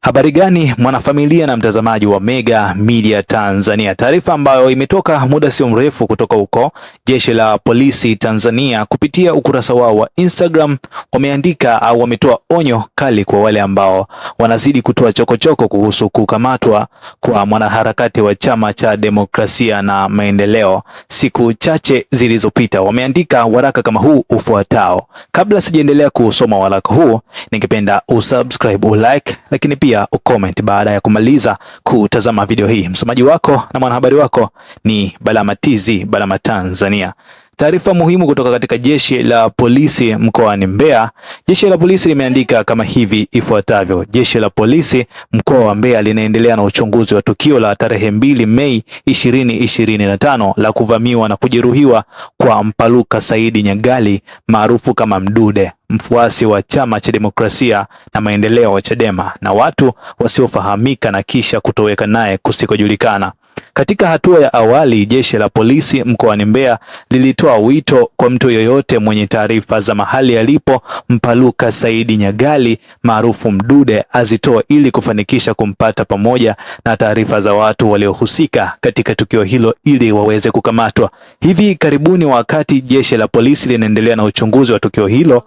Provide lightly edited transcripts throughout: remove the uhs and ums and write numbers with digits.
Habari gani mwanafamilia na mtazamaji wa Mega Media Tanzania. Taarifa ambayo imetoka muda sio mrefu kutoka huko Jeshi la Polisi Tanzania kupitia ukurasa wao wa Instagram wameandika au wametoa onyo kali kwa wale ambao wanazidi kutoa chokochoko kuhusu kukamatwa kwa mwanaharakati wa Chama cha Demokrasia na Maendeleo siku chache zilizopita. Wameandika waraka kama huu ufuatao. Kabla sijaendelea kusoma waraka huu, ningependa usubscribe, ulike, lakini pia ucomment baada ya kumaliza kutazama video hii. Msomaji wako na mwanahabari wako ni Balama TZ, Balama Tanzania. Taarifa muhimu kutoka katika Jeshi la Polisi mkoani Mbeya. Jeshi la Polisi limeandika kama hivi ifuatavyo. Jeshi la Polisi mkoa wa Mbeya linaendelea na uchunguzi wa tukio la tarehe 2 Mei 2025 la kuvamiwa na kujeruhiwa kwa Mpaluka Saidi Nyagali maarufu kama Mdude, mfuasi wa Chama cha Demokrasia na Maendeleo wa Chadema, na watu wasiofahamika na kisha kutoweka naye kusikojulikana. Katika hatua ya awali, Jeshi la Polisi mkoani Mbeya lilitoa wito kwa mtu yoyote mwenye taarifa za mahali alipo Mpaluka Saidi Nyagali maarufu Mdude azitoe ili kufanikisha kumpata, pamoja na taarifa za watu waliohusika katika tukio hilo ili waweze kukamatwa. Hivi karibuni, wakati Jeshi la Polisi linaendelea na uchunguzi wa tukio hilo,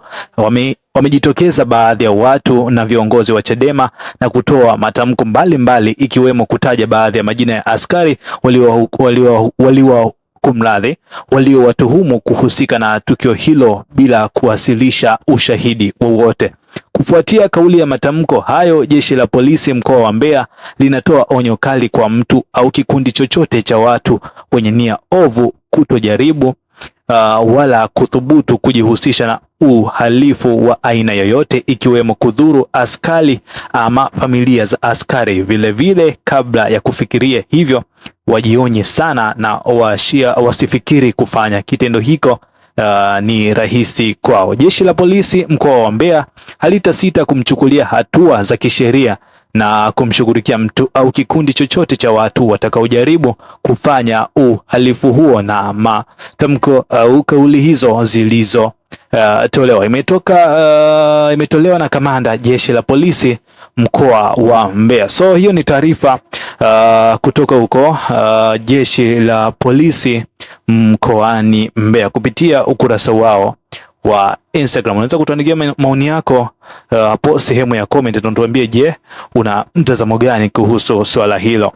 wamejitokeza baadhi ya watu na viongozi wa na kutoa matamko mbalimbali, ikiwemo kutaja baadhi ya majina ya askari waliowatuhumu kuhusika na tukio hilo bila kuwasilisha ushahidi wowote. Kufuatia kauli ya matamko hayo, Jeshi la Polisi mkoa wa Mbeya linatoa onyo kali kwa mtu au kikundi chochote cha watu wenye nia ovu kutojaribu wala kuthubutu kujihusisha na uhalifu wa aina yoyote, ikiwemo kudhuru askari ama familia za askari. Vile kabla ya kufikiria hivyo, wajionye sana na wasifikiri kufanya kitendo hiko. Ni rahisi kwao. Jeshi la Polisi mkoa wa Mbeya halitasita kumchukulia hatua za kisheria na kumshughulikia mtu au kikundi chochote cha watu watakaojaribu kufanya uhalifu huo, na matamko au kauli hizo zilizo tolewa imetolewa na kamanda Jeshi la Polisi mkoa wa Mbeya. So hiyo ni taarifa kutoka huko Jeshi la Polisi mkoani Mbeya kupitia ukurasa wao wa Instagram. Unaweza kutuandikia maoni yako hapo sehemu ya comment, tuambie, je, una mtazamo gani kuhusu swala hilo?